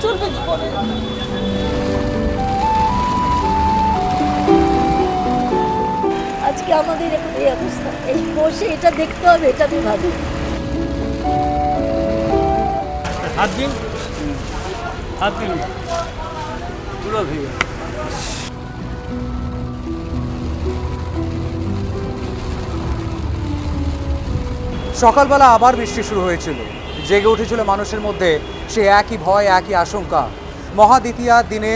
চলবে কি করে? আজকে আমাদের এখন এই অবস্থা, এই বসে এটা দেখতে হবে, এটা আমি ভাবি। হাত দিন, হাত দিন, পুরো ভিড়। সকালবেলা আবার বৃষ্টি শুরু হয়েছিল, জেগে উঠেছিল মানুষের মধ্যে সে একই ভয়, একই আশঙ্কা। মহাদ্বিতীয়ার দিনে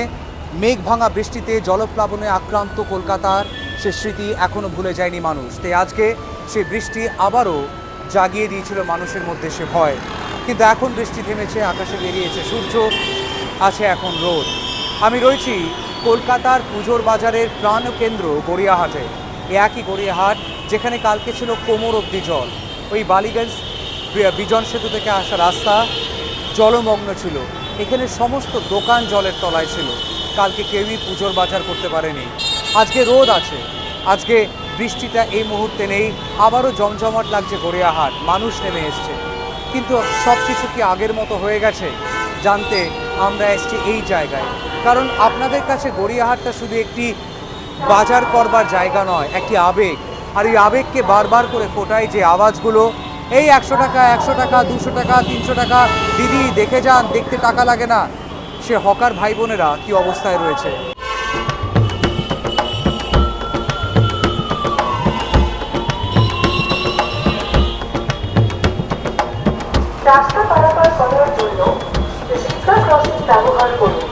মেঘ ভাঙা বৃষ্টিতে জলপ্লাবনে আক্রান্ত কলকাতার সে স্মৃতি এখনও ভুলে যায়নি মানুষ। তাই আজকে সে বৃষ্টি আবারও জাগিয়ে দিয়েছিল মানুষের মধ্যে সে ভয়। কিন্তু এখন বৃষ্টি থেমেছে, আকাশে বেরিয়েছে সূর্য, আছে এখন রোদ। আমি রয়েছি কলকাতার পুজোর বাজারের প্রাণকেন্দ্র গড়িয়াহাটে। এ একই গড়িয়াহাট যেখানে কালকে ছিল কোমর অবধি জল। ওই বালিগঞ্জ বিজন সেতু থেকে আসা রাস্তা জলমগ্ন ছিল। এখানে সমস্ত দোকান জলের তলায় ছিল। কালকে কেউই পুজোর বাজার করতে পারেনি। আজকে রোদ আছে, আজকে বৃষ্টিটা এই মুহূর্তে নেই। আবারও জমজমাট লাগছে গড়িয়াহাট, মানুষ নেমে এসছে। কিন্তু সব কিছু কি আগের মতো হয়ে গেছে জানতে আমরা এসছি এই জায়গায়। কারণ আপনাদের কাছে গড়িয়াহাটটা শুধু একটি বাজার করবার জায়গা নয়, একটি আবেগ। আর এই আবেগকে বারবার করে ফোটায় যে আওয়াজগুলো, এই 100 টাকা, 100 টাকা, 200 টাকা, 300 টাকা, দিদি দেখে যান, দেখতে টাকা লাগে না। সে হকার ভাই বোনেরা কি অবস্থায় রয়েছে। রাস্তা পারাপার করার জন্য জিব্রা ক্রসিং ব্যবহার করুন।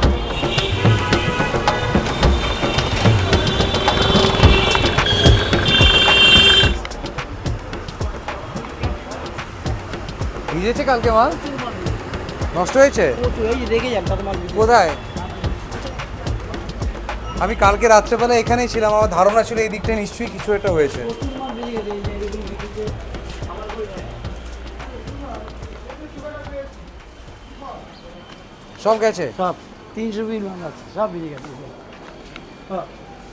ভিজেছে কালকে মাল? নষ্ট হয়েছে? কোথায়? আমি কালকে রাত্রেবেলা এখানেই ছিলাম, আমার ধারণা ছিল এই দিকটা নিশ্চয়ই কিছু একটা হয়েছে। সব গেছে, সব 300 বিল মাল আছে, সব বেরিয়ে গেছে।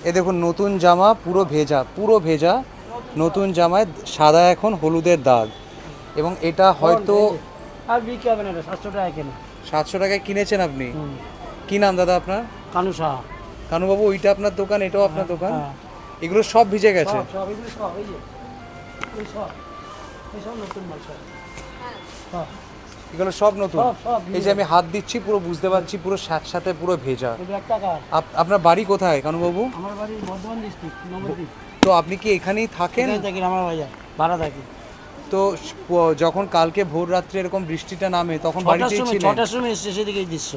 এ দেখুন নতুন জামা পুরো ভেজা, পুরো ভেজা নতুন জামায় সাদা এখন হলুদের দাগ। এবং এটা হয়তো আর বিক্রি হবে না, 700 টাকা কেনা। 700 টাকায় কিনেছেন আপনি? কি নাম দাদা আপনার? কানু সাহা। কানুবাবু, ওইটা আপনার দোকান, এটাও আপনার দোকান? হ্যাঁ। এগুলো সব ভিজে গেছে? সব এগুলো সব, এই যে এই সব, এই সব নতুন মাল সব। হ্যাঁ, এগুলো সব নতুন? সব এই যে আমি হাত দিচ্ছি পুরো বুঝতে পারছি পুরো সাথে পুরো ভেজা। এটা 1 টাকা। আপনার বাড়ি কোথায় কানুবাবু? আমার বাড়ি বর্ধমান ডিস্ট্রিক্ট, নবদ্বীপ। তো আপনি কি এখানেই থাকেন? এখানে থাকি, আমার বাজার ভাড়া থাকি। তো যখন কালকে ভোর রাত্রে এরকম বৃষ্টিটা নামে তখন বাড়িতেই ছিলেন? 6টার সময় এসছে, সেদিকে দৃশ্য।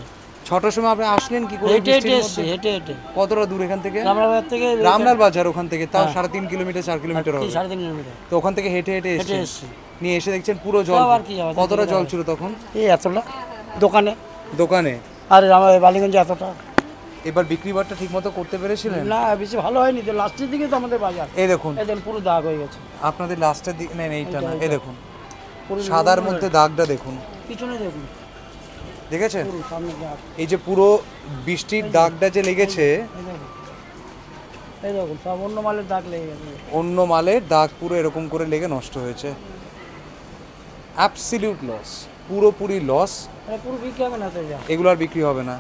6টার সময় আপনি আসলেন কি করে? হেঁটে বৃষ্টির এসছে, মধ্যে? হেঁটে। কতটা দূর এখান থেকে? রামলাল থেকে রামলাল বাজার ওখান থেকে তাও হ্যাঁ। 3.5 কিলোমিটার 4 কিলোমিটার হবে। 3.5 কিলোমিটার। তো ওখান থেকে হেঁটে হেঁটে এসেছেন, এসছি। নিয়ে এসে দেখছেন পুরো জল। সব আর কি যাবে, কতটা জল ছিল তখন এই এতটা দোকানে? দোকানে। আর আমার বালিগঞ্জে এতটা। এবার বিক্রি বাট্টা ঠিক মতো করতে পেরেছিলেন? না, বেশি ভালো হয়নি তো, লাস্টের দিকে তো আমাদের বাজার। এই দেখুন এই দেখুন পুরো দাগ হয়ে গেছে। আপনাদের লাস্টের দিকে নেন, এইটা না, এই দেখুন পুরো সাদার মধ্যে দাগটা দেখুন, পিছনে দেখুন, দেখেছেন? পুরো সামনে দাগ। এই যে পুরো বৃষ্টির দাগটা যে লেগেছে, এই দেখুন সব অন্য মালের দাগ লেগে গেছে। অন্য মালের দাগ পুরো এরকম করে লেগে নষ্ট হয়েছে। অ্যাবসলিউট লস, পুরোপুরি লস। পুরো বিক্রি হবে না তো, যা এগুলো আর বিক্রি হবে না।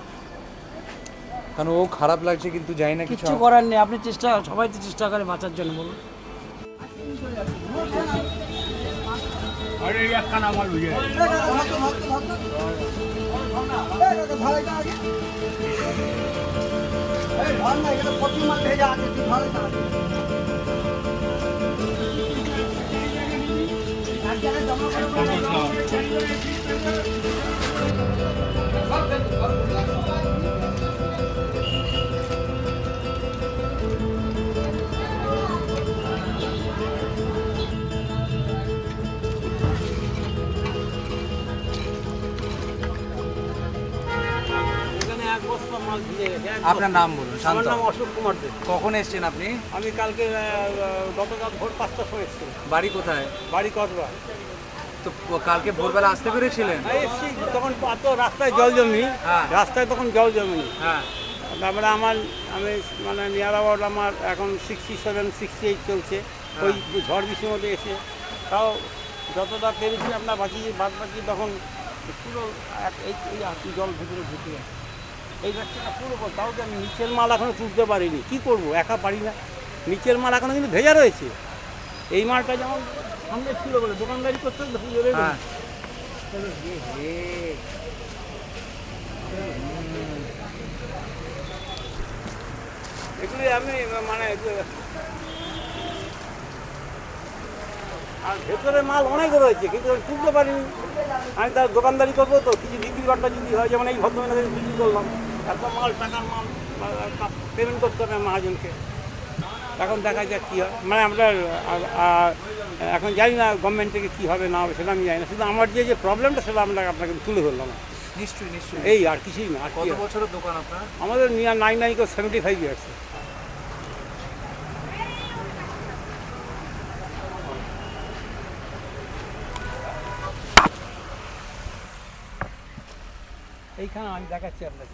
কারণ ও খারাপ লাগছে কিন্তু জানি না কিছু কিছু করার নেই। আপনি চেষ্টা, সবাই তো চেষ্টা করে বাঁচার জন্য, বলুন। আরে একখানা মাল হয়ে যায়। এখানে 1 বস্তা মাল দিয়ে গেছে। আপনার নাম বলুন? আমার শান্ত। নাম অশোক কুমার দে। কখন এসেছেন আপনি? আমি কালকে গতকাল ভোর 5টার সময় এসেছি। বাড়ি কোথায়? বাড়ি কসবা। তো কালকে ভোরবেলা আসতে পেরেছিলেন? এসছি তখন এত রাস্তায় জল জমি, হ্যাঁ। রাস্তায় তখন জল জমি। হ্যাঁ। তারপরে আমি মানে নিয়ার অ্যাবাউট আমার এখন 67, 68 চলছে। ওই ঝড় বৃষ্টির মধ্যে এসে তাও যতটা পেরেছি আপনার বাদ বাকি তখন পুরো এই হাঁটু জল ভিতরে ঢুকে আছে। এই রাস্তাটা পুরো তাও তো আমি নিচের মাল এখনও তুলতে পারিনি, কী করবো, একা পারি না। নিচের মাল এখনও কিন্তু ভেজা রয়েছে। এই মালটা যেমন সামনে ছিল বলে দোকানদারি করতে হ্যাঁ। এগুলি আমি মানে আর ভেতরে মাল অনেক রয়েছে কিন্তু আমি তুলতে পারিনি। আমি তার দোকানদারি করবো তো, কিছু বিক্রি বাট্টা যদি হয়, যেমন এই ভদ্রমেলাকে বিক্রি করলাম, এত মাল টাকার মাল পেমেন্ট করতে হবে মহাজনকে। এখন দেখা যাক কী হয়, মানে আমরা এখন জানি না গভর্নমেন্ট থেকে কী হবে না হবে সেটা আমি জানি না, শুধু আমার যে প্রবলেমটা সেটা আমরা আপনাকে তুলে ধরলাম। নিশ্চয়ই নিশ্চয়ই। এই আর কিছুই না। আর কত বছরের দোকান আপনার? আমাদের নিয়ার 75 ইয়ার্স। এইখানে আমি দেখাচ্ছি আপনাকে,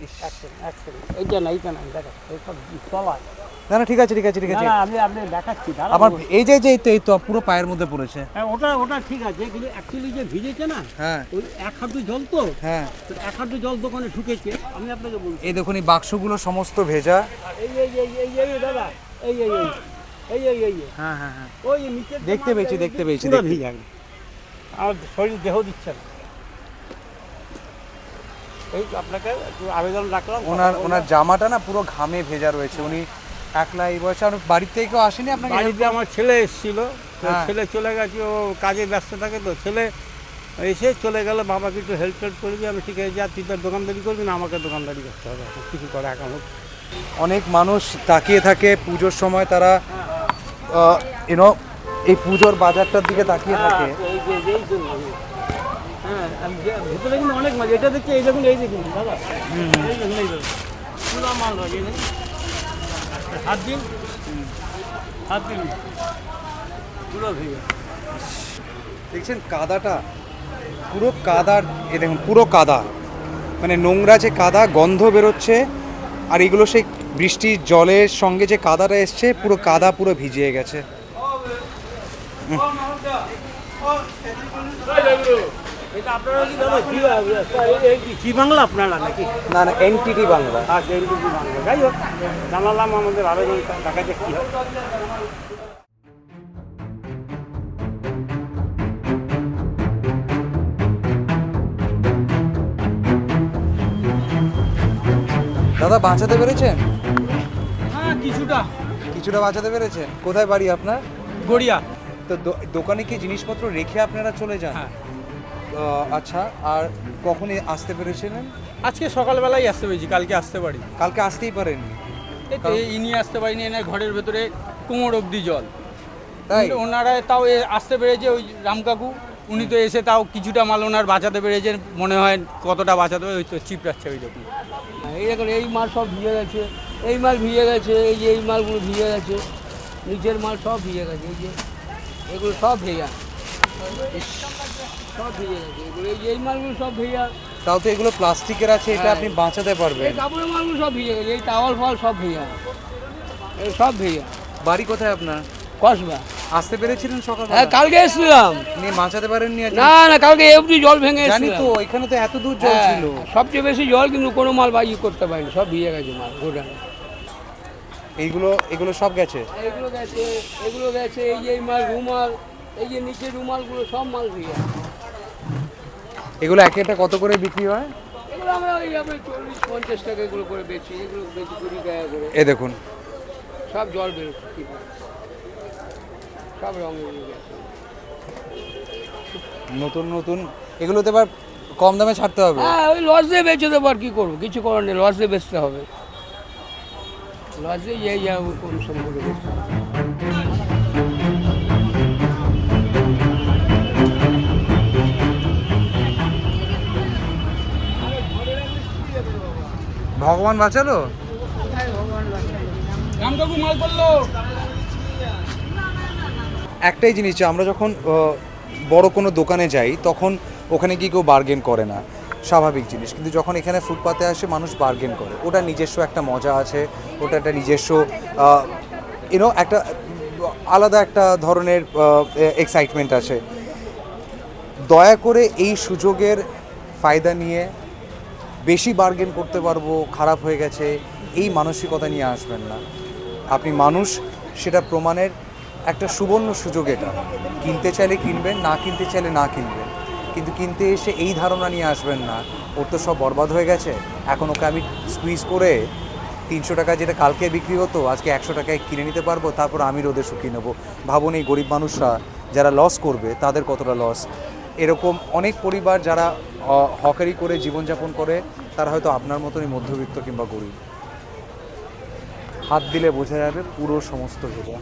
এইটা না আমি দেখাচ্ছি, এইসব তলায়। না না, ঠিক আছে ঠিক আছে ঠিক আছে। আমি দেখাচ্ছি। আবার এই যে এই তো পুরো পায়ের মধ্যে পড়েছে। হ্যাঁ, ওটা ঠিক আছে, কিন্তু অ্যাকচুয়ালি যে ভিজেছে না, হ্যাঁ ওই এক হাঁটু জল তো, হ্যাঁ, এক হাঁটু জল দোকানে ঢুকেছে। আমি আপনাকে বলছি, এই দেখুন এই বাক্সগুলো সমস্ত ভেজা। এই দাদা, এই হ্যাঁ হ্যাঁ হ্যাঁ, ওই নিচে দেখতে পেয়েছি পুরো ভিজা, আমার শরীর দেহ দিচ্ছে না। এই আপনাকে একটু আবেদন রাখলাম। ওনার জামাটা না পুরো ঘামে ভেজা রয়েছে। উনি একলা এই বয়সে। আর বাড়ির থেকে কেউ আসেনি আপনাকে? বাড়িতে আমার ছেলে এসেছিল, হ্যাঁ। ছেলে চলে গেছে, ও কাজে ব্যস্ত থাকে তো, ছেলে এসে চলে গেল, বাবাকে একটু হেল্প করবি। আমি ঠিক আছে, যা তুই তোর দোকানদারি করবি না, আমাকে দোকানদারি করতে হবে, কিছু করে একা হোক। অনেক মানুষ তাকিয়ে থাকে পুজোর সময়, তারা এই পুজোর বাজারটার দিকে তাকিয়ে থাকে। এই জন্য হ্যাঁ, ভেতরে কিন্তু অনেক মাছ। এটা দেখছি, এই দেখুন দাদা, এই দেখুন পুরো মাল রয়েছে। হাত দিন পুরো ভেঙে দেখছেন কাদাটা, পুরো কাদার, এ দেখুন পুরো কাদা, মানে নোংরা যে কাদা, গন্ধ বেরোচ্ছে। আর এগুলো সেই বৃষ্টির জলের সঙ্গে যে কাদাটা এসছে, পুরো কাদা পুরো ভিজিয়ে গেছে। এটা আপনারা কি দাদা জি বাংলা আপনারা নাকি? না না, এনটিটি বাংলা। আচ্ছা, এনটিটি বাংলা। যাই হোক, জানালাম আমাদের আবেদন, দেখা যাক কী হয়। দাদা বাঁচাতে পেরেছেন? হ্যাঁ, কিছুটা বাঁচাতে পেরেছেন। কোথায় বাড়ি আপনার? গড়িয়া। তো দোকানে কি জিনিসপত্র রেখে আপনারা চলে যান? হ্যাঁ। আচ্ছা, আর কখন আসতে পেরেছিলেন? আজকে সকালবেলায় আসতে পেরেছি, কালকে আসতে পারি। কালকে আসতেই পারেননি? ইনি আসতে পারিনি, এনার ঘরের ভেতরে কোমর অবধি জল। তাই? ওনারা তাও আসতে পেরেছে, ওই রাম কাকু, উনি তো এসে তাও কিছুটা মাল ওনার বাঁচাতে পেরেছেন। মনে হয় কতটা বাঁচাতে হবে, ওই তো চিপড়াচ্ছে ওই দেখুন। এই দেখুন, এই মাল সব ভিজে গেছে, এই মাল ভিজে গেছে, এই যে এই মালগুলো ভিজে গেছে, নিচের মাল সব ভিজে গেছে, এই যে এগুলো সব ভেজা, সব ভিজে গেছে এগুলো, এই যে এই মালগুলো সব ভেজা। তাও তো এগুলো প্লাস্টিকের আছে, এটা আপনি বাঁচাতে পারবেন। এই কাপড়ের মালগুলো সব ভিজে গেছে, এই টাওয়াল ফল সব ভেজা, এই সব ভেজা। বাড়ি কোথায় আপনার? কসবা। আসতে পেরেছিলেন সকালে? হ্যাঁ, কালকে এসেছিলাম। নিয়ে বাঁচাতে পারেননি? না না, কালকে এফডি জল ভেঙে জানি এসেছিলাম। তো, এখানে তো এত দূর জল ছিল। সবচেয়ে বেশি জল, কিন্তু কোনো মাল বাই করতে পারিনি, সব ভিজে গেছে মাল গোডাউনে। এগুলো সব গেছে। এগুলো গেছে, এগুলো গেছে, এই যে এই মাল রুমাল, এই যে নিচের রুমালগুলো সব মাল ভিজে। এগুলো একটা কত করে বিক্রি হয়? এগুলো আমরা ওই আপনার 40-50 টাকা এগুলো করে বেচি, এগুলো বেশি 20 টাকা করে। এ দেখুন সব জল বেরোচ্ছে, কি করে? সব রঙের গেছে। নতুন নতুন এগুলোতে এবার কম দামে ছাড়তে হবে। হ্যাঁ, ওই লস দিয়ে বেচে দেবো, আর কি করবো, কিছু করার নেই, লস দিয়ে বেচতে হবে, লস দিয়ে এই কোন সম্পর্কে বেচতে হবে। ভগবান বাঁচালো। রাম কাকু মাল করলো। একটাই জিনিস, আমরা যখন বড় কোনো দোকানে যাই তখন ওখানে গিয়ে কেউ বার্গেন করে না, স্বাভাবিক জিনিস। কিন্তু যখন এখানে ফুটপাতে আসে মানুষ বার্গেন করে, ওটা নিজস্ব একটা মজা আছে, ওটা একটা নিজস্ব একটা আলাদা একটা ধরনের এক্সাইটমেন্ট আছে। দয়া করে এই সুযোগের ফায়দা নিয়ে বেশি বার্গেন করতে পারবো, খারাপ হয়ে গেছে, এই মানসিকতা নিয়ে আসবেন না। আপনি মানুষ, সেটা প্রমাণের একটা সুবর্ণ সুযোগ এটা। কিনতে চাইলে কিনবেন, না কিনতে চাইলে না কিনবেন, কিন্তু কিনতে এসে এই ধারণা নিয়ে আসবেন না ওর তো সব বরবাদ হয়ে গেছে, এখন ওকে আমি স্কুইজ করে 300 টাকা যেটা কালকে বিক্রি হতো আজকে 100 টাকায় কিনে নিতে পারবো, তারপর আমি রোদে শুকিয়ে নেবো। ভাবুন এই গরিব মানুষরা যারা লস করবে তাদের কতটা লস। এরকম অনেক পরিবার যারা হকারি করে জীবনযাপন করে, তারা হয়তো আপনার মতনই মধ্যবিত্ত কিংবা গরিব। হাত দিলে বোঝা যাবে পুরো সমস্ত ভেজা।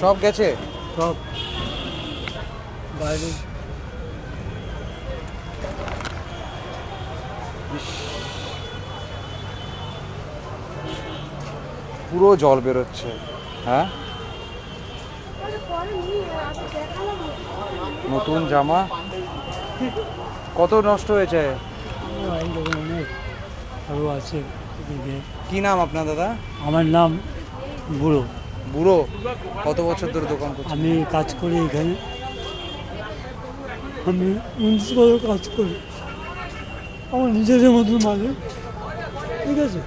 সব গেছে, সব বাইরে পুরো জল বেরোচ্ছে। হ্যাঁ, নতুন জামা কত নষ্ট হয়েছে। অনেক আরও আছে এদিকে। কি নাম আপনার দাদা? আমার নাম বুড়ো। বুড়ো, কত বছর ধরে দোকান করছেন? আমি কাজ করি এখানে, আমি 19 বছর কাজ করি, আমার নিজেদের মতো মালিক, ঠিক আছে।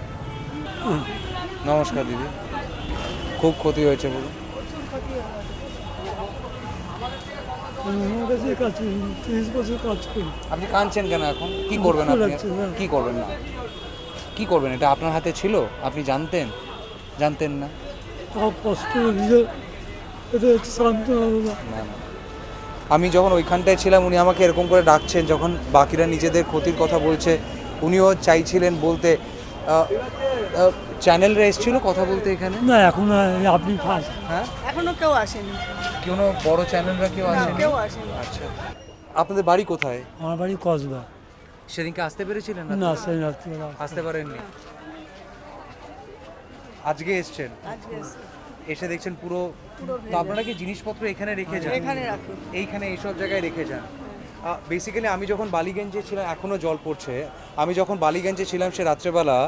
নমস্কার দিদি। খুব ক্ষতি হয়েছে বলুন। আমি আমার কাছে কাজ করি, 30 বছর কাজ করি। আপনি কাঁদছেন কেন এখন? কি করবেন আপনি? লাগছে না। কি করবেন না? কি করবেন? এটা আপনার হাতে ছিল, আপনি জানতেন? জানতেন না? সব কষ্ট নিজে, এটা হচ্ছে সান্ত্বনা। না না, আমি যখন ওইখানটায় ছিলাম উনি আমাকে এরকম করে ডাকছেন, যখন বাকিরা নিজেদের ক্ষতির কথা বলছে উনিও চাইছিলেন বলতে। চ্যানেলরা এসেছিল কথা বলতে এখানে? না, এখন আপনি ফার্স্ট। হ্যাঁ, এখনো কেউ আসেনি, কোনো বড় চ্যানেলরা কেউ আসেনি? কেউ আসেনি। আচ্ছা, আপনাদের বাড়ি কোথায়? আমার বাড়ি কসবা। সেদিনকে আসতে পেরেছিলেন? না, সেই রাত্রিবেলা আসতে পারেননি, আজকে এসছেন। আজকে এসে এসে দেখছেন পুরো। তো আপনারা কি জিনিসপত্র এখানে রেখে যান? এখানে রাখি। এইখানে এইসব জায়গায় রেখে যান? বেসিক্যালি আমি যখন বালিগঞ্জে ছিলাম, এখনও জল পড়ছে, আমি যখন বালিগঞ্জে ছিলাম সে রাত্রেবেলা,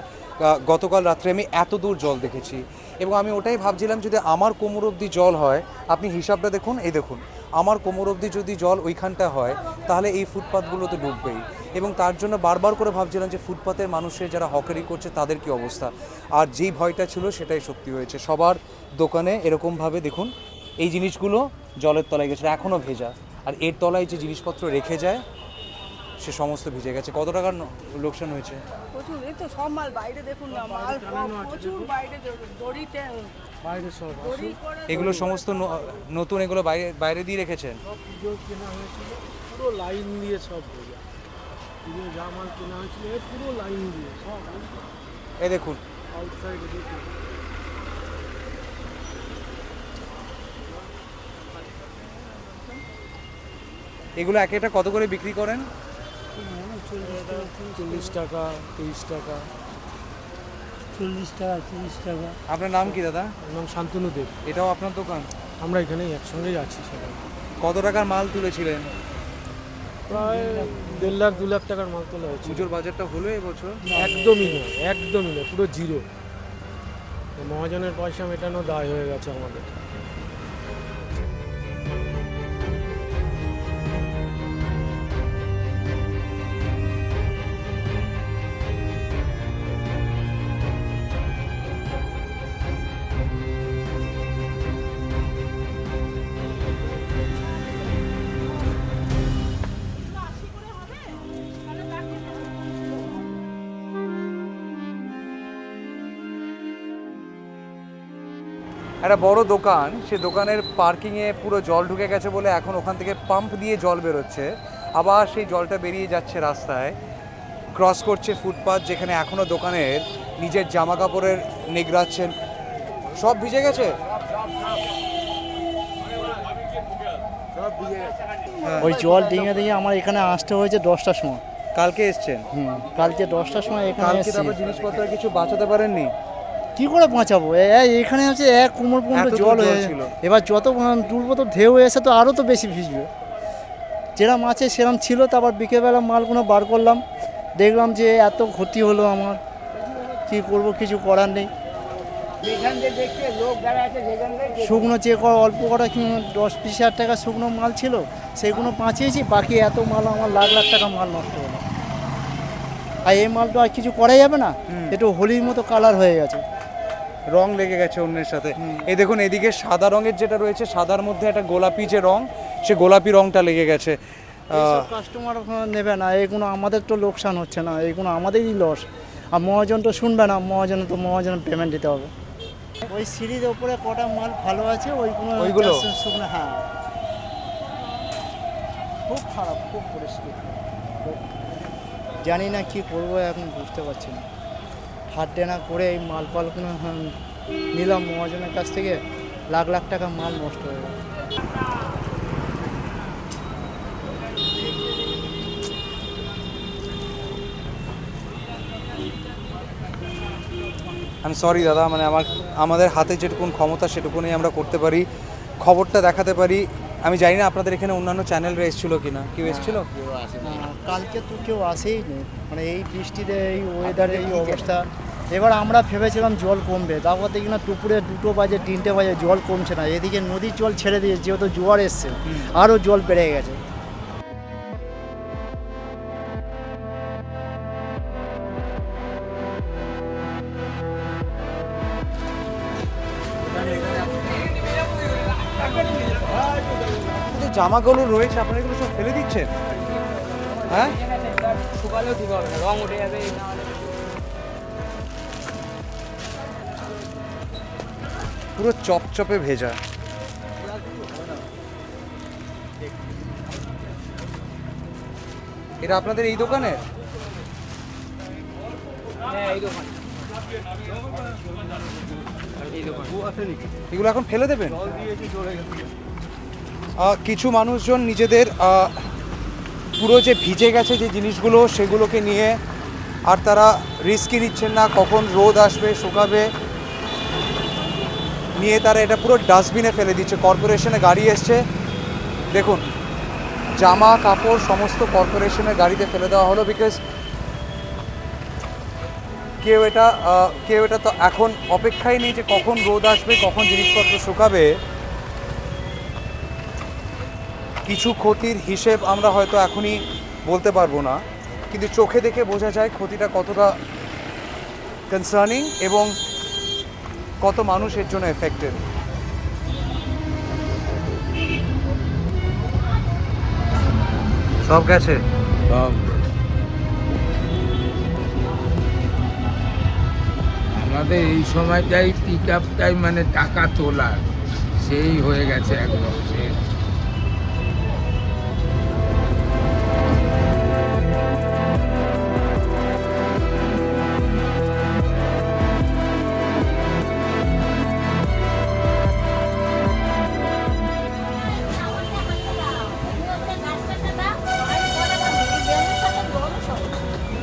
গতকাল রাত্রে আমি এত দূর জল দেখেছি এবং আমি ওটাই ভাবছিলাম যদি আমার কোমর অবধি জল হয়, আপনি হিসাবটা দেখুন, এই দেখুন আমার কোমর অবধি যদি জল ওইখানটা হয় তাহলে এই ফুটপাথগুলো তো ডুববেই। এবং তার জন্য বারবার করে ভাবছিলাম যে ফুটপাতের মানুষের যারা হকারি করছে তাদের কি অবস্থা। আর যেই ভয়টা ছিল সেটাই সত্যি হয়েছে। সবার দোকানে এরকমভাবে দেখুন এই জিনিসগুলো জলের তলায় গেছে, এখনও ভেজা। আর এর তলায় যে জিনিসপত্র রেখে যায় সে সমস্ত ভিজে গেছে। কত টাকার লোকসান হয়েছে? প্রচুর, এই তো সব মাল বাইরে দেখুন না, মাল প্রচুর বাইরে, দড়িতে বাইরে সব দড়ি করে এগুলো সমস্ত নতুন, এগুলো বাইরে বাইরে দিয়ে রেখেছেন? পুজো কেনা হয়েছিল, পুরো লাইন দিয়ে সব হয়ে যায়। পুজো যা মাল কেনা হয়েছিল পুরো লাইন দিয়ে সব এই দেখুন, আউটসাইডে দেখুন। এগুলো এক একটা কত করে বিক্রি করেন? 40 টাকা, 30 টাকা, 40 টাকা, 30 টাকা। আপনার নাম কি দাদা? আমার নাম শান্তনু দেব। এটাও আপনার দোকান? আমরা এখানে একসঙ্গেই আছি সবাই। কত টাকার মাল তুলেছিলেন? প্রায় 1.5 লাখ 2 লাখ টাকার মাল তোলা হয়েছে। পুজোর বাজারটা হলো এবছর? একদমই নয়, একদমই নয়, পুরো জিরো। মহাজনের পয়সা মেটানো দায় হয়ে গেছে আমাদের। একটা বড় দোকান, সে দোকানের পার্কিংয়ে পুরো জল ঢুকে গেছে বলে এখন ওখান থেকে পাম্প দিয়ে জল বেরোচ্ছে, আবার সেই জলটা বেরিয়ে যাচ্ছে রাস্তায়, ক্রস করছে ফুটপাথ যেখানে এখনও দোকানের নিজের জামা কাপড়ের নিগড়াচ্ছেন। সব ভিজে গেছে, ওই জল ডিঙে ডিঙে আমার এখানে আসতে হয়েছে 10টার সময়। কালকে এসছেন? কালকে 10টার সময় এখানে কালকে এসেছি। তারপর জিনিসপত্র কিছু বাঁচাতে পারেননি? কি করে বাঁচাবো? এখানে হচ্ছে এক কোমর পর্যন্ত এত দূর জল জল হয়ে ছিল। এবার যত তুলবো তো ঢেউ এসে তো আরও তো বেশি ভিজবে। যেরম আছে সেরম ছিল। তারপর বিকেলবেলা মালগুলো বার করলাম, দেখলাম যে এত ক্ষতি হলো আমার, কি করব, কিছু করার নেই। শুকনো যে অল্প কটা 10-20 হাজার টাকা শুকনো মাল ছিল সেগুলো বাঁচিয়েছি, বাকি এত মাল আমার লাখ লাখ টাকা মাল নষ্ট হলো। আর এই মালটা আর কিছু করা যাবে না, একটু হোলির মতো কালার হয়ে গেছে, রং লেগে গেছে অন্যের সাথে। এই দেখুন এদিকে সাদা রঙের যেটা রয়েছে, সাদার মধ্যে একটা গোলাপি যে রং, সে গোলাপি রংটা লেগে গেছে। কাস্টমার নেবে না, এগুলো আমাদের তো লোকসান হচ্ছে না, এগুলো আমাদেরই লস। আর মহাজন তো শুনবে না, মহাজন পেমেন্ট দিতে হবে। ওই সিঁড়ির ওপরে কটা মাল ভালো আছে ওইগুলো শুকনো। হ্যাঁ, খুব খারাপ, খুব পরিস্থিতি। জানি না কি করবো এখন, বুঝতে পারছি না। হাত ডেনা করে এই মাল পালগুলো নিলাম মহাজনের কাছ থেকে, লাখ লাখ টাকা মাল নষ্ট হয়ে গেল। আমি সরি দাদা, মানে আমাদের হাতে যেটুকুন ক্ষমতা সেটুকুনই আমরা করতে পারি, খবরটা দেখাতে পারি। আমি জানি না আপনাদের এখানে অন্যান্য চ্যানেলরা এসেছিল কিনা, কেউ এসেছিল? কালকে তো কেউ আসেই নি, মানে এই বৃষ্টিতে এই ওয়েদারে এই অবস্থা। এবার আমরা ভেবেছিলাম জল কমবে, তারপর দেখি না দুপুরে 2টো বাজে 3টে বাজে জল কমছে না। এদিকে নদীর জল ছেড়ে দিয়েছে, যেহেতু জোয়ার এসছে আরও জল বেড়ে গেছে। জামাগুলো রয়েছে আপনারা এগুলো সব ফেলে দিচ্ছেন? হ্যাঁ, শুকালেও ঠিক হবে না, রং উঠে যাবে। পুরো চপচপে ভেজা। এটা আপনাদের এই দোকানে? হ্যাঁ, এই দোকান, এই দোকান। এগুলো এখন ফেলে দেবেন? কিছু মানুষজন নিজেদের পুরো যে ভিজে গেছে যে জিনিসগুলো সেগুলোকে নিয়ে আর তারা রিস্কই নিচ্ছেন না, কখন রোদ আসবে শুকাবে, নিয়ে তারা এটা পুরো ডাস্টবিনে ফেলে দিচ্ছে। কর্পোরেশনে গাড়ি এসছে, দেখুন জামা কাপড় সমস্ত কর্পোরেশনের গাড়িতে ফেলে দেওয়া হলো। বিকজ কেউ এটা তো এখন অপেক্ষাই নেই যে কখন রোদ আসবে, কখন জিনিসপত্র শুকাবে। কিছু ক্ষতির হিসেব আমরা হয়তো এখনই বলতে পারবো না, কিন্তু চোখে দেখে বোঝা যায় ক্ষতিটা কতটা কনসার্নিং এবং কত মানুষ এর জন্য এফেক্টেড। সব গেছে, সব আমাদের এই সময়টাই পিক আপটাই মানে টাকা তোলার, সেই হয়ে গেছে একদম শেষ।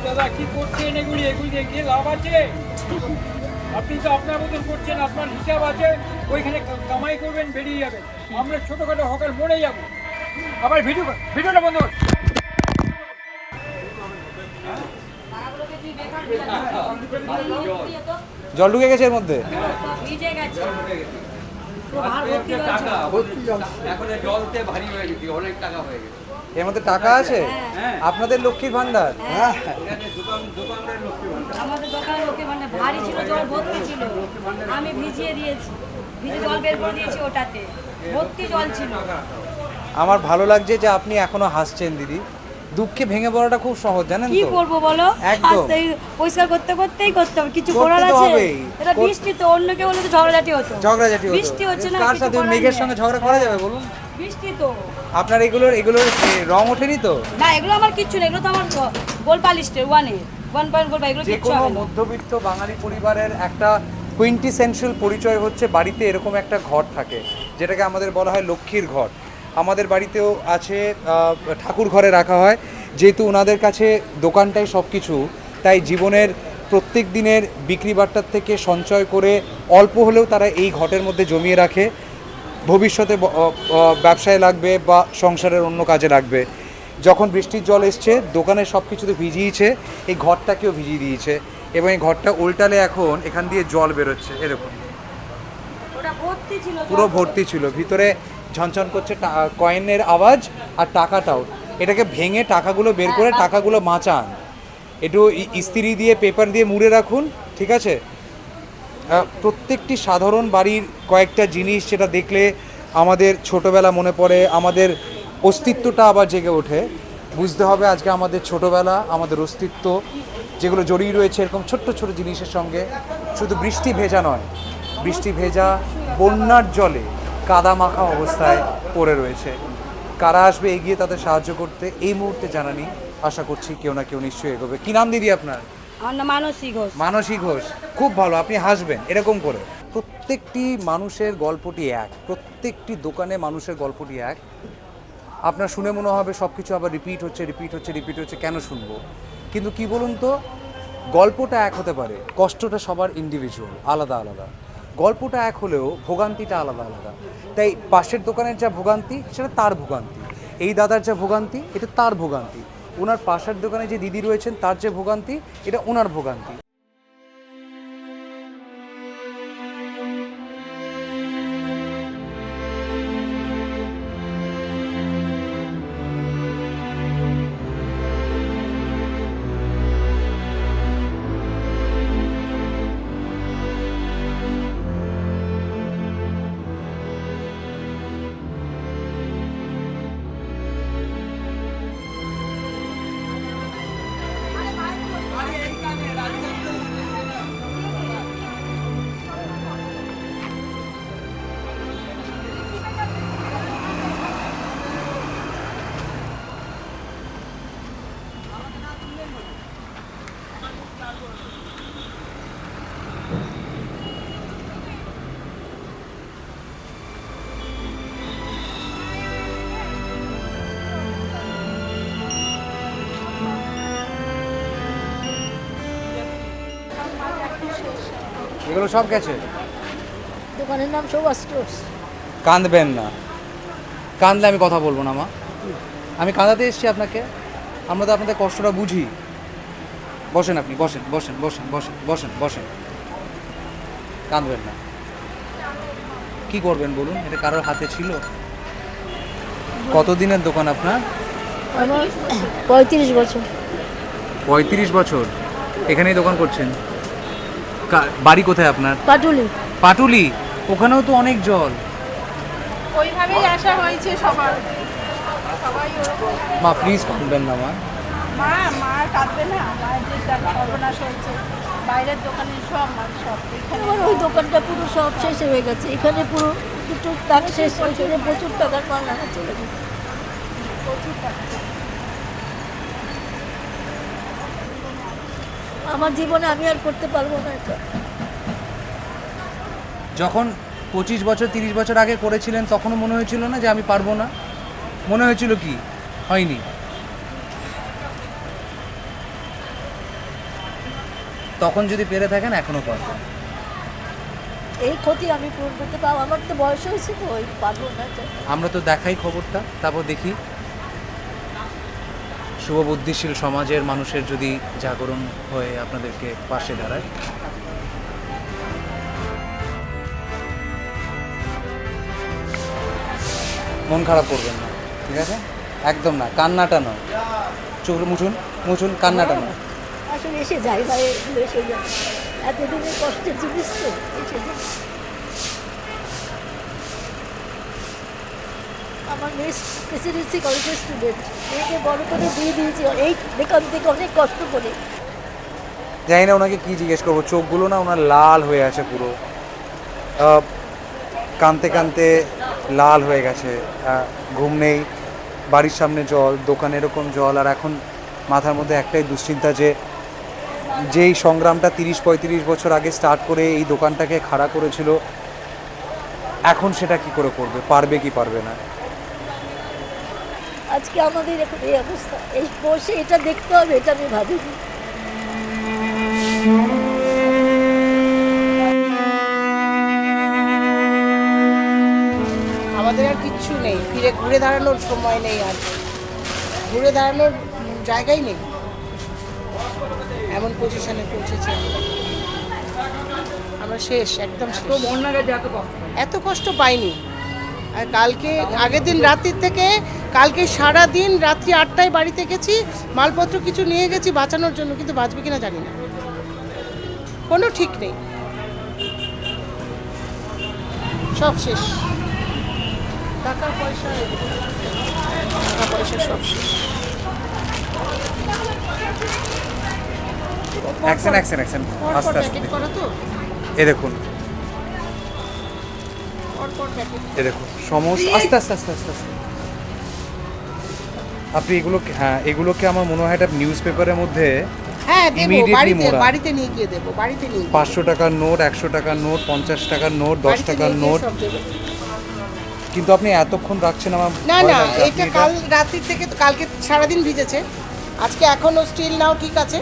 দাদা কি করছেন এগুলি দেখে লাভ আছে? আপনি তো আপনার মতন করছেন, আপনার হিসাব আছে, ওইখানে কামাই করবেন, বেরিয়ে যাবেন। আমরা ছোটোখাটো হকার মরে যাবো। আবার ভিডিওটা বন্ধ কর। জল ঢুকে গেছে এর মধ্যে। এখন জলতে ভারী হয়ে গেছে, অনেক টাকা হয়ে গেছে। এর মধ্যে টাকা আছে? আপনাদের লক্ষ্মীর ভান্ডার? আমাদের দোকানে লোকে মানে ভারী ছিল, জল ভর্তি ছিল, আমি ভিজিয়ে দিয়েছি, ভিজে জল বের করে দিয়েছি, ওটাতে ভর্তি জল ছিল। আমার ভালো লাগছে যে আপনি এখনো হাসছেন দিদি। দুঃখে ভেঙে পড়াটা খুব সহজ, জানেন কি তো? করবো বলো, একদম। পরিষ্কার করতেই করতে হবে, কিছু করতে করার তো আছে? হবেই। এটা বৃষ্টি তো, অন্য কেউ হলে তো ঝগড়াঝাটি হতো। ঝগড়াঝাটি হতো। বৃষ্টি হচ্ছে না, কার কিছু সাথে? করার মেঘের নেই। সঙ্গে ঝগড়া করা যাবে বলুন? বৃষ্টি তো আপনার এগুলোর রং ওঠেনি তো? না, এগুলো আমার কিচ্ছু নেই, এগুলো তো আমার গোল পালিশে 1 গোল, এগুলো যে কিচ্ছু কোনো হবে না। মধ্যবিত্ত বাঙালি পরিবারের একটা কুইন্টিসেন্সিয়াল পরিচয় হচ্ছে বাড়িতে এরকম একটা ঘর থাকে, যেটাকে আমাদের বলা হয় লক্ষ্মীর ঘর। আমাদের বাড়িতেও আছে, ঠাকুর ঘরে রাখা হয়। যেহেতু ওনাদের কাছে দোকানটাই সব কিছু, তাই জীবনের প্রত্যেক দিনের বিক্রি বাট্টার থেকে সঞ্চয় করে অল্প হলেও তারা এই ঘটের মধ্যে জমিয়ে রাখে, ভবিষ্যতে ব্যবসায় লাগবে বা সংসারের অন্য কাজে লাগবে। যখন বৃষ্টির জল এসছে, দোকানের সব কিছুতে ভিজিয়েছে, এই ঘরটাকেও ভিজিয়ে দিয়েছে, এবং এই ঘরটা উল্টালে এখন এখান দিয়ে জল বেরোচ্ছে। এরকম ওটা ভর্তি ছিল, পুরো ভর্তি ছিল, ভিতরে ঝনঝন করছে কয়েনের আওয়াজ আর টাকাটাও। এটাকে ভেঙে টাকাগুলো বের করে টাকাগুলো মাচান, একটু ইস্ত্রি দিয়ে পেপার দিয়ে মুড়ে রাখুন, ঠিক আছে? প্রত্যেকটি সাধারণ বাড়ির কয়েকটা জিনিস যেটা দেখলে আমাদের ছোটোবেলা মনে পড়ে, আমাদের অস্তিত্বটা আবার জেগে ওঠে। বুঝতে হবে আজকে আমাদের ছোটোবেলা, আমাদের অস্তিত্ব যেগুলো জড়িয়ে রয়েছে এরকম ছোট্ট ছোট জিনিসের সঙ্গে। শুধু বৃষ্টি ভেজা নয়, বৃষ্টি ভেজা বন্যার জলে কাদা মাখা অবস্থায় পড়ে রয়েছে। কারা আসবে এগিয়ে তাদের সাহায্য করতে এই মুহূর্তে জানানি, আশা করছি কেউ না কেউ নিশ্চয়ই এগোবে। কি নাম দিদি আপনার? আমার নাম মানসী ঘোষ। মানসী ঘোষ, খুব ভালো, আপনি হাসবেন এরকম করে। প্রত্যেকটি মানুষের গল্পটি এক, প্রত্যেকটি দোকানে মানুষের গল্পটি এক। আপনার শুনে মনে হবে সব কিছু আবার রিপিট হচ্ছে, কেন শুনবো? কিন্তু কি বলুন তো, গল্পটা এক হতে পারে, কষ্টটা সবার ইন্ডিভিজুয়াল, আলাদা আলাদা। গল্পটা এক হলেও ভোগান্তিটা আলাদা আলাদা। তাই পাশের দোকানের যা ভোগান্তি সেটা তার ভোগান্তি, এই দাদার যা ভোগান্তি এটা তার ভোগান্তি, ওনার পাশের দোকানে যে দিদি রয়েছেন তার যে ভোগান্তি এটা ওনার ভোগান্তি। এগুলো সব গেছে। দোকানের নাম সুভাষ স্টোর্স। কাঁদবেন না, কাঁদলে আমি কথা বলবো না মা, আমি কাঁদাতে এসেছি আপনাকে, আমরা তো আপনাদের কষ্টটা বুঝি। বসেন আপনি, বসেন বসেন বসেন বসেন বসেন বসেন, কাঁদবেন না। কি করবেন বলুন, এটা কারোর হাতে ছিল? কতদিনের দোকান আপনার? আমার 35 বছর। 35 বছর এখানেই দোকান করছেন? বাড়ি কোথায় আপনার? পাটুলি। পাটুলি, ওখানেও তো অনেক জল। ওইভাবেই আসা হয়েছে সবার, সবাই মা প্লিজ কাঁদবেন না মা। মা কাঁদবে না, মায়ের যে সর্বনাশ হয়েছে, বাইরের দোকানে সব মাল সব এখানে। আমার ওই দোকানটা পুরো সব শেষ হয়ে গেছে, এখানে পুরো দুটো টাকা শেষ, ওইখানে প্রচুর টাকার মাল রাখা চলে গেছে, প্রচুর টাকা। আমার জীবনে আমি আর করতে পারবো না এটা। যখন 25 বছর 30 বছর আগে করেছিলেন তখনও মনে হয়েছিল না যে আমি পারবো না? মনে হয়েছিল কি? হয়নি? তখন যদি পেরে থাকেন এখনো পারবেন। এই ক্ষতি আমি পূরণ করতে পারবো, আমার তো বয়স হয়েছে তো, ওই পারবো না এটা। আমরা তো দেখাই খবরটা, তারপর দেখি শুভবুদ্ধিশীল সমাজের মানুষের যদি জাগরণ হয়ে আপনাদেরকে পাশে দাঁড়ায়। মন খারাপ করবেন না, ঠিক আছে? একদম না, কান্নাটা নয়, চোখ মুছুন মুছুন, কান্নাটা নয়। আসলে এসে যাই ভাই, এসে যাই, এতদিনের কষ্টের জিনিস তো, এসে যাই। আমার মেয়ে প্রেসিডেন্সি কলেজের স্টুডেন্ট, মেয়েকে বড় করে দিয়ে দিয়েছি এই দোকান থেকে অনেক কষ্ট করে। জানি না ওনাকে কী জিজ্ঞেস করবো, চোখগুলো না ওনার লাল হয়ে আছে পুরো, কাঁদতে কাঁদতে লাল হয়ে গেছে, ঘুম নেই, বাড়ির সামনে জল, দোকানে এরকম জল, আর এখন মাথার মধ্যে একটাই দুশ্চিন্তা যে যেই সংগ্রামটা 30-35 বছর আগে স্টার্ট করে এই দোকানটাকে খাড়া করেছিল, এখন সেটা কি করে করবে, পারবে কি পারবে না। আজকে আমাদের এখন এই অবস্থা, এই বসে এটা দেখতে হবে, এটা আমি ভাবিনি। আমাদের আর কিচ্ছু নেই, ফিরে ঘুরে দাঁড়ানোর সময় নেই, আর ঘুরে দাঁড়ানোর জায়গাই নেই, এমন পজিশনে পৌঁছেছে আমরা শেষ, একদম শেষ। বন্যা গেছে, এত কষ্ট পাইনি। আর কালকে আগের দিন রাত্রির থেকে কালকে সারা দিন রাত্রি 8টায় বাড়িতে গেছি, মালপত্র কিছু নিয়ে গেছি বাঁচানোর জন্য, কিন্তু বাঁচবে কিনা জানি না, কোনো ঠিক নেই, সব শেষ। টাকা পয়সা সব শেষ। অ্যাকশন অ্যাকশন অ্যাকশন, আস্তে আস্তে। করো তো, এ দেখুন, এ দেখুন সমস্ত, আস্তে আস্তে আস্তে আস্তে আস্তে। আপনি এগুলোকে, হ্যাঁ এগুলোকে আমার মনে হয় একটা নিউজ পেপারের মধ্যে হ্যাঁ দেবো, immediately মোড়া। বাড়িতে নিয়ে গিয়ে দেবো, বাড়িতে নিয়ে গিয়ে। 500 টাকার নোট, 100 টাকার নোট, 50 টাকার নোট, 10 বাড়িতে টাকার নিয়ে গিয়ে নোট। সব দেবো। কিন্তু আপনি এতক্ষণ রাখছেন আমার না ভয় না, লাগছে। আপনি এটা কাল রাত্রির থেকে, তো কালকে সারাদিন ভিজেছে, আজকে এখনো স্টিল নাও ঠিক আছে,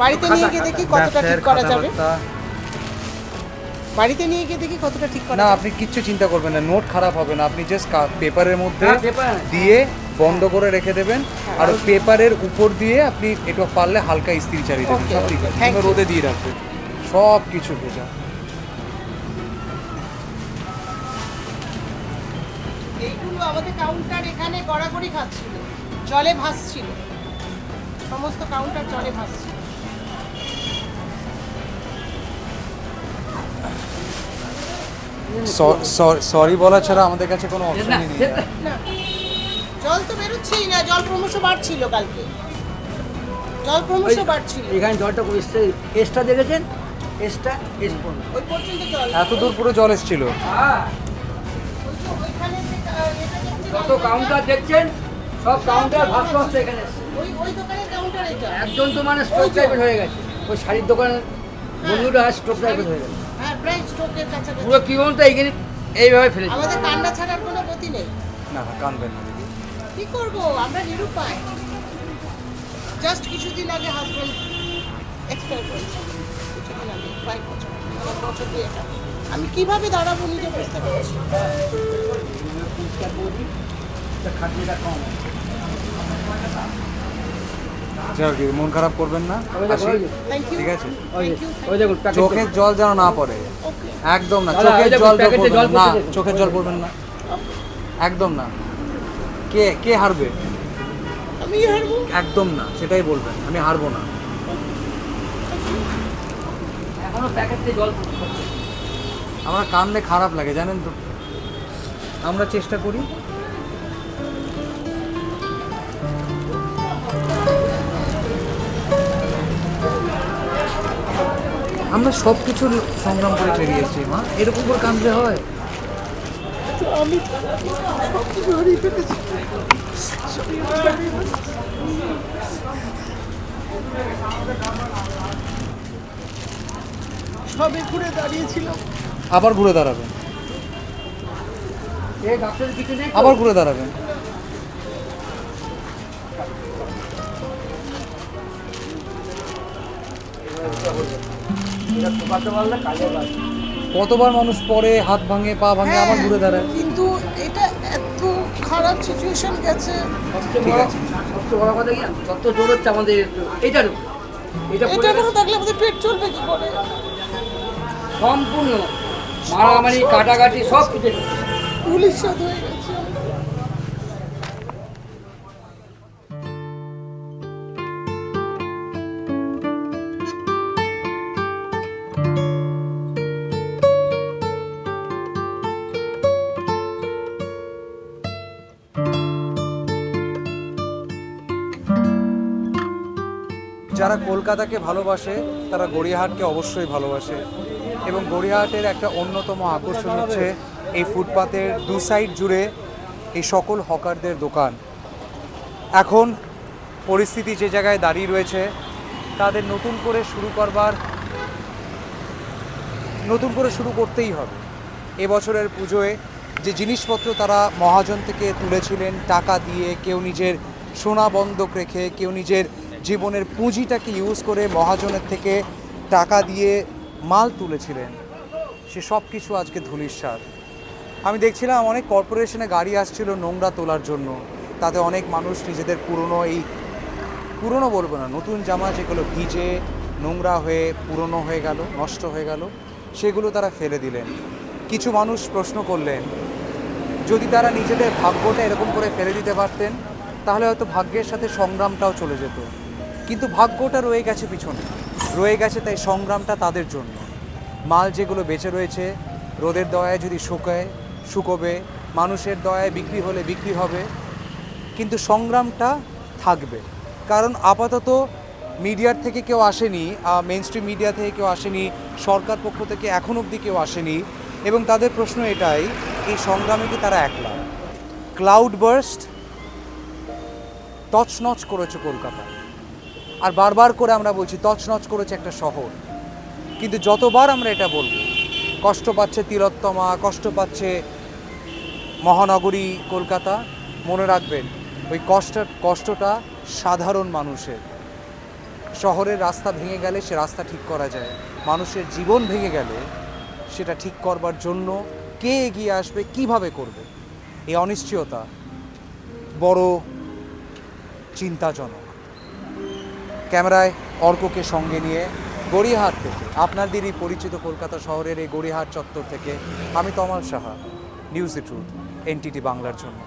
বাড়িতে নিয়ে গিয়ে দেখি কতটা ব্যবসায়ের ঠিক করা যাবে, কথাবার্তা। বাড়িতে নিয়ে গিয়ে দেখি কতটা ঠিক করা না যাবে। আপনি কিচ্ছু চিন্তা করবেন না, নোট খারাপ হবে না, আপনি জাস্ট পেপারের মধ্যে হ্যাঁ, পেপার। দিয়ে বন্ধ করে রেখে দেবেন, আর পেপারের উপর দিয়ে আপনি একটু পারলে হালকা ইস্ত্রি চালিয়ে দেবেন, Okay, সব ঠিক okay, আছে, thank কিংবা you. রোদে দিয়ে রাখবেন, সব কিছু ভেজা। এইগুলো আমাদের কাউন্টার এখানে গড়াগড়ি খাচ্ছিল, জলে ভাসছিল, সমস্ত কাউন্টার জলে ভাসছিল। সরি বলা ছাড়া আমাদের কাছে কোনো অপশনই নেই। না, জল তো বেরোচ্ছেই না, জল ক্রমশ বাড়ছিল কালকে, জল ক্রমশ বাড়ছিল, এখানে জলটা এসছে, এসটা দেখেছেন, এসটা এস পড়লো। ওই পর্যন্ত জল। এত দূর পুরো জল এসেছিল। হ্যাঁ, ওইখানে যে, এটা দেখছি, যত কাউন্টার দেখছেন সব কাউন্টার ভাসতে এখানে এসছে। ওই দোকানের কাউন্টার এটা। একজন তো মানে স্ট্রোক টাইপের হয়ে গেছে, ওই শাড়ির দোকানের বন্ধুটা স্ট্রোক টাইপের হয়ে গেছে। হ্যাঁ, প্রায় স্ট্রোকের কাছাকাছি। পুরো কি বলতো এইখানে এইভাবে ফেলেছে। আমাদের কান্না ছাড়ার কোনো গতি নেই। না না, কানবেন না দিদি। কি করব, আমরা নিরুপায়। জাস্ট কিছুদিন আগে হাজবেন্ড এক্সপায়ার করেছে, কিছুদিন আগে, কয়েক বছর, আমার বছর দুয়েক আগে। আমি কিভাবে দাঁড়াবো নিজে বুঝতে পারছি। যাক, মন খারাপ করবেন না, আসি। থ্যাংক ইউ, ঠিক আছে, থ্যাংক ইউ। ওই দেখুন প্যাকেট চোখের জল যেন না পড়ে, ওকে, একদম না, দাদা, চোখের ওই দেখুন, জল প্যাকেটে জল পড়বেন না, পড়ছে দেখুন। চোখের জল পড়বেন না, একদম না। কে কে হারবে? আমি হারবো। একদম না, সেটাই বলবেন, আমি হারবো না। এখনো প্যাকেট থেকে জল পড়ছে। আমার কানলে খারাপ লাগে জানেন তো, আমরা চেষ্টা করি। আমরা সব কিছু সংগ্রাম করে পেরিয়েছি মা, এরকম করে কাঁদলে হয়? আমি সব কিছু হারিয়ে ফেলেছি। সবে ঘুরে দাঁড়িয়েছিলাম, আবার ঘুরে দাঁড়াবেন, এই ডাক্তারের কিছু নেই তো? আবার ঘুরে দাঁড়াবেন। এটা ঠোকাতে পারলে কাজে লাগে। কতবার মানুষ পরে হাত ভাঙে, পা ভাঙে, আবার ঘুরে দাঁড়ায়। কিন্তু এটা এত খারাপ সিচুয়েশন গেছে। ঠিক আছে, সবচেয়ে বড় কথা কি জানো? যত জোর হচ্ছে আমাদের এইটার উপর। এটা এটা না থাকলে আমাদের পেট চলবে কি করে? সম্পূর্ণ মারামারি কাটাকাটি সব কিছু। পুলিশ সাথে হয়ে গেছে। যারা কলকাতাকে ভালোবাসে তারা গড়িয়াহাটকে অবশ্যই ভালোবাসে, এবং গড়িয়াহাটের একটা অন্যতম আকর্ষণ হচ্ছে এই ফুটপাতের দু সাইড জুড়ে এই সকল হকারদের দোকান। এখন পরিস্থিতি যে জায়গায় দাঁড়িয়ে রয়েছে, তাদের নতুন করে শুরু করতেই হবে। এবছরের পুজোয় যে জিনিসপত্র তারা মহাজন থেকে তুলেছিলেন টাকা দিয়ে, কেউ নিজের সোনা বন্ধক রেখে, কেউ নিজের জীবনের পুঁজিটাকে ইউজ করে মহাজনের থেকে টাকা দিয়ে মাল তুলেছিলেন, সে সব কিছু আজকে ধূলিসাৎ। আমি দেখছিলাম অনেক কর্পোরেশনে গাড়ি আসছিল নোংরা তোলার জন্য, তাতে অনেক মানুষ নিজেদের পুরনো বলবো না, নতুন জামা যেগুলো ভিজে নোংরা হয়ে পুরনো হয়ে গেল, নষ্ট হয়ে গেল, সেগুলো তারা ফেলে দিলেন। কিছু মানুষ প্রশ্ন করলেন, যদি তারা নিজেদের ভাগ্যটা এরকম করে ফেলে দিতে পারতেন তাহলে হয়তো ভাগ্যের সাথে সংগ্রামটাও চলে যেত, কিন্তু ভাগ্যটা রয়ে গেছে পিছনে, রয়ে গেছে, তাই সংগ্রামটা তাদের জন্য। মাল যেগুলো বেঁচে রয়েছে রোদের দয়ায় যদি শুকোবে, মানুষের দয়ায় বিক্রি হলে বিক্রি হবে, কিন্তু সংগ্রামটা থাকবে। কারণ আপাতত মিডিয়ার থেকে কেউ আসেনি, মেইন স্ট্রিম মিডিয়া থেকে কেউ আসেনি, সরকার পক্ষ থেকে এখন অবধি কেউ আসেনি, এবং তাদের প্রশ্ন এটাই, এই সংগ্রামে কি তারা একলা? ক্লাউড বার্স্ট তছনছ করেছে কলকাতা, আর বারবার করে আমরা বলছি তছনছ করেছে একটা শহর, কিন্তু যতবার আমরা এটা বলবো কষ্ট পাচ্ছে তিলোত্তমা, কষ্ট পাচ্ছে মহানগরী কলকাতা, মনে রাখবেন ওই কষ্টটা সাধারণ মানুষের। শহরের রাস্তা ভেঙে গেলে সে রাস্তা ঠিক করা যায়, মানুষের জীবন ভেঙে গেলে সেটা ঠিক করবার জন্য কে এগিয়ে আসবে, কিভাবে করবে, এই অনিশ্চয়তা বড় চিন্তাজনক। ক্যামেরায় অর্ককে সঙ্গে নিয়ে গড়িয়াহাট থেকে, আপনাদেরই পরিচিত কলকাতা শহরের এই গড়িয়াহাট চত্বর থেকে আমি Tamal Saha, news the truth, NTT বাংলার জন্য।